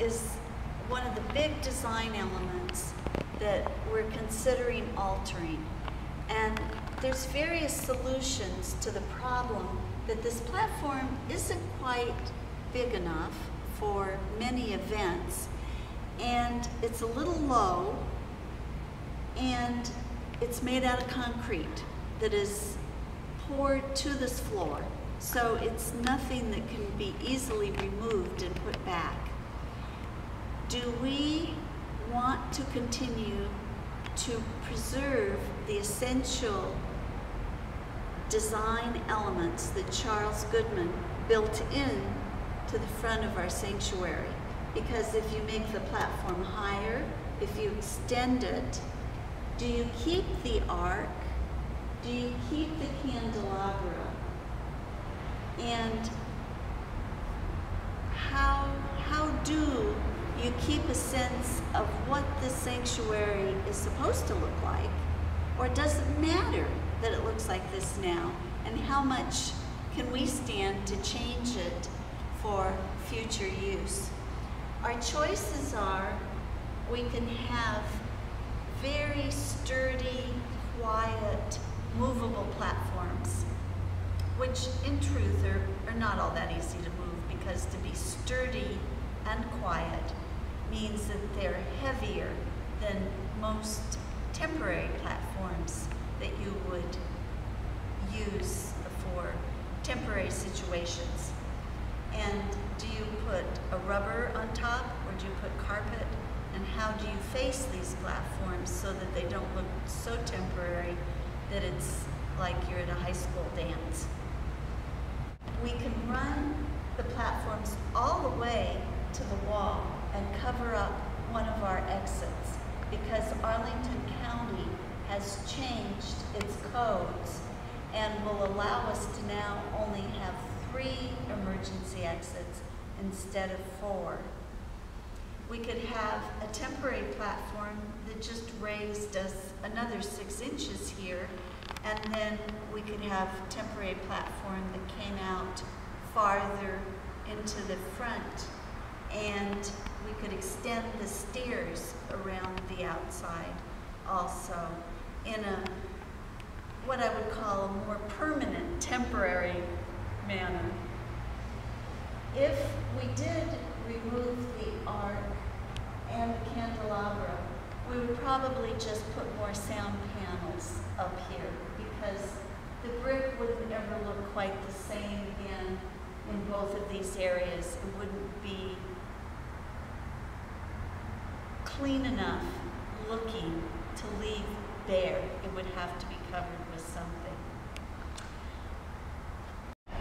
is one of the big design elements that we're considering altering. And there's various solutions to the problem that this platform isn't quite big enough for many events, and it's a little low, and it's made out of concrete that is poured to this floor. So it's nothing that can be easily removed and put back. Do we want to continue to preserve the essential design elements that Charles Goodman built in to the front of our sanctuary? Because if you make the platform higher, if you extend it, do you keep the ark? Do you keep the candelabra? And how do you keep a sense of what the sanctuary is supposed to look like? Or does it matter that it looks like this now? And how much can we stand to change it for future use? Our choices are, we can have very sturdy, quiet, movable platforms, which in truth are not all that easy to move, because to be sturdy and quiet means that they're heavier than most temporary platforms that you would use for temporary situations. And do you put a rubber on top, or do you put carpet? And how do you face these platforms so that they don't look so temporary that it's like you're at a high school dance? We can run the platforms all the way to the wall and cover up one of our exits, because Arlington County has changed its codes and will allow us to now only have 3 emergency exits instead of 4. We could have a temporary platform that just raised us another 6 inches here, and then we could have a temporary platform that came out farther into the front, and we could extend the stairs around the outside also in a what I would call a more permanent temporary manner. If we did remove the ark and the candelabra, we would probably just put more sound panels up here, because the brick wouldn't ever look quite the same again in both of these areas. It wouldn't be clean enough looking to leave bare. It would have to be covered with something.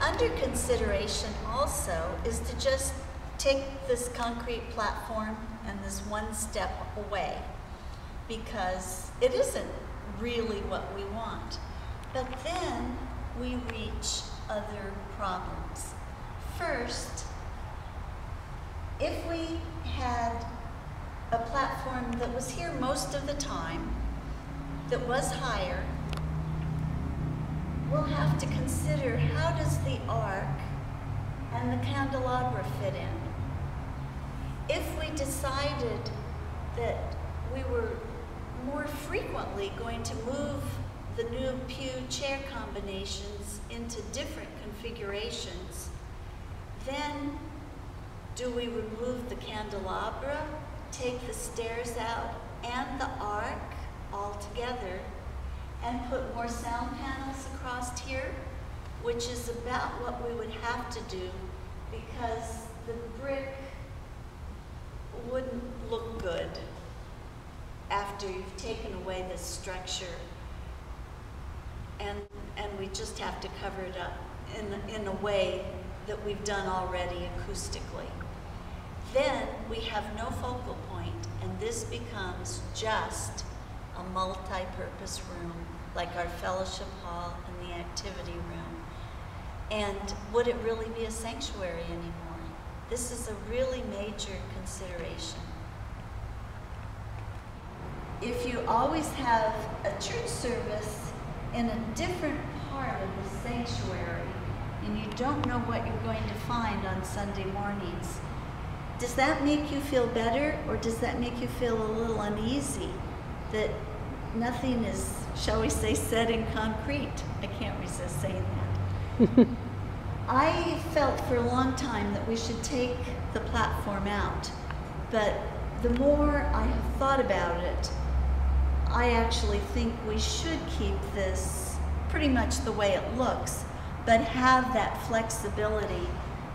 Under consideration also is to just take this concrete platform and this one step away, because it isn't really what we want. But then we reach other problems. First, if we had a platform that was here most of the time, that was higher, we'll have to consider, how does the ark and the candelabra fit in? If we decided that we were more frequently going to move the new pew chair combinations into different configurations, then do we remove the candelabra, take the stairs out and the ark all together, and put more sound panels across here, which is about what we would have to do, because the brick wouldn't look good after you've taken away the structure, and we just have to cover it up in a way that we've done already acoustically. Then we have no focal point, and this becomes just a multi-purpose room, like our fellowship hall and the activity room. And would it really be a sanctuary anymore? This is a really major consideration. If you always have a church service in a different part of the sanctuary, and you don't know what you're going to find on Sunday mornings, Does that make you feel better, or does that make you feel a little uneasy that nothing is, shall we say, set in concrete? I can't resist saying that. I felt for a long time that we should take the platform out, but the more I have thought about it, I actually think we should keep this pretty much the way it looks, but have that flexibility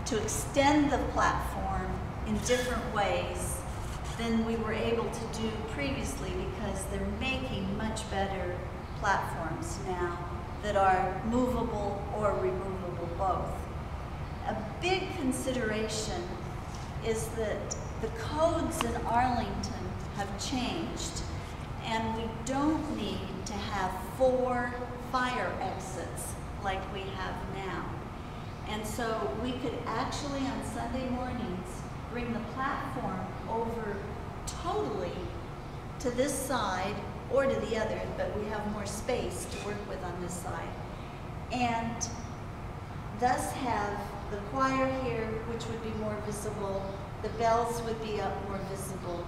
to extend the platform in different ways than we were able to do previously, because they're making much better platforms now that are movable or removable both. A big consideration is that the codes in Arlington have changed, and we don't need to have 4 fire exits like we have now. And so we could actually on Sunday mornings bring the platform over totally to this side or to the other, but we have more space to work with on this side. And thus have the choir here, which would be more visible, the bells would be up more visible.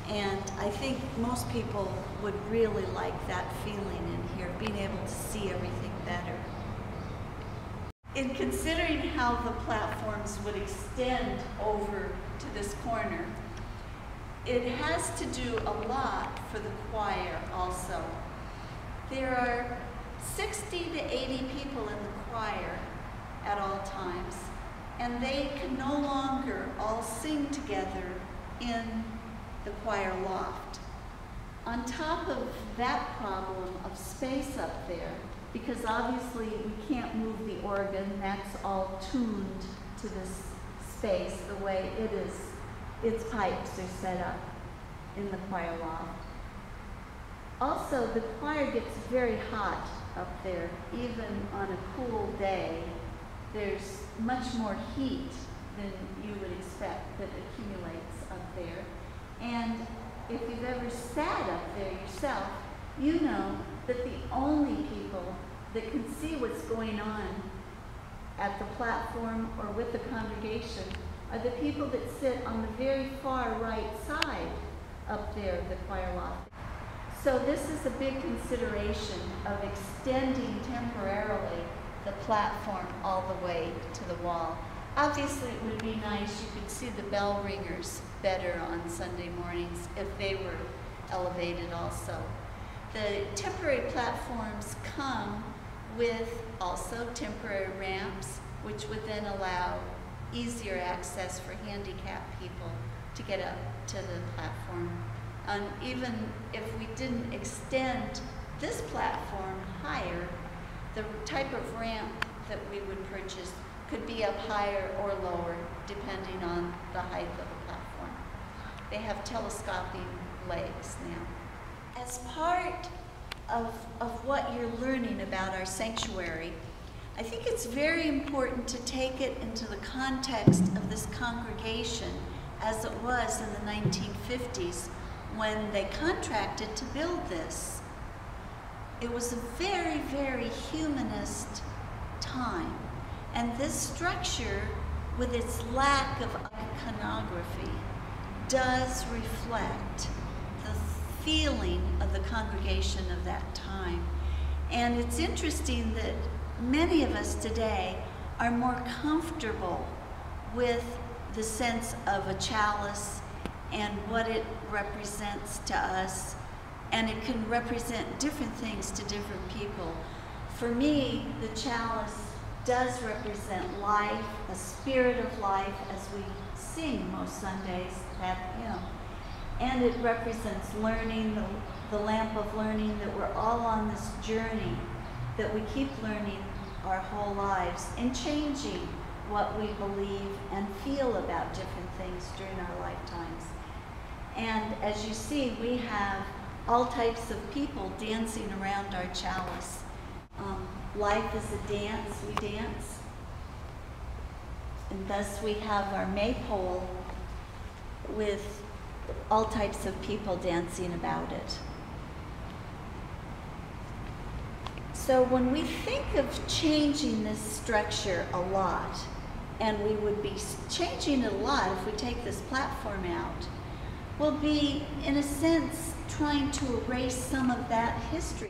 And I think most people would really like that feeling in here, being able to see everything better. In considering how the platforms would extend over to this corner, it has to do a lot for the choir also. There are 60 to 80 people in the choir at all times, and they can no longer all sing together in the choir loft. On top of that problem of space up there, because obviously we can't move the organ, that's all tuned to this space the way it is, its pipes are set up in the choir loft. Also, the choir gets very hot up there. Even on a cool day, there's much more heat than you would expect that accumulates up there. And if you've ever sat up there yourself, you know that the only people that can see what's going on at the platform or with the congregation are the people that sit on the very far right side up there of the choir loft. So this is a big consideration of extending temporarily the platform all the way to the wall. Obviously, it would be nice, you could see the bell ringers better on Sunday mornings if they were elevated also. The temporary platforms come with also temporary ramps, which would then allow easier access for handicapped people to get up to the platform. And even if we didn't extend this platform higher, the type of ramp that we would purchase could be up higher or lower depending on the height of the platform. They have telescoping legs now. As part of what you're learning about our sanctuary, I think it's very important to take it into the context of this congregation as it was in the 1950s when they contracted to build this. It was a very, very humanist time. And this structure, with its lack of iconography, does reflect the feeling of the congregation of that time. And it's interesting that many of us today are more comfortable with the sense of a chalice and what it represents to us, and it can represent different things to different people. For me, the chalice does represent life, a spirit of life, as we sing most Sundays, that hymn. And it represents learning, the lamp of learning, that we're all on this journey, that we keep learning our whole lives and changing what we believe and feel about different things during our lifetimes. And as you see, we have all types of people dancing around our chalice. Life is a dance, we dance. And thus we have our maypole with all types of people dancing about it. So when we think of changing this structure a lot, and we would be changing it a lot if we take this platform out, will be, in a sense, trying to erase some of that history.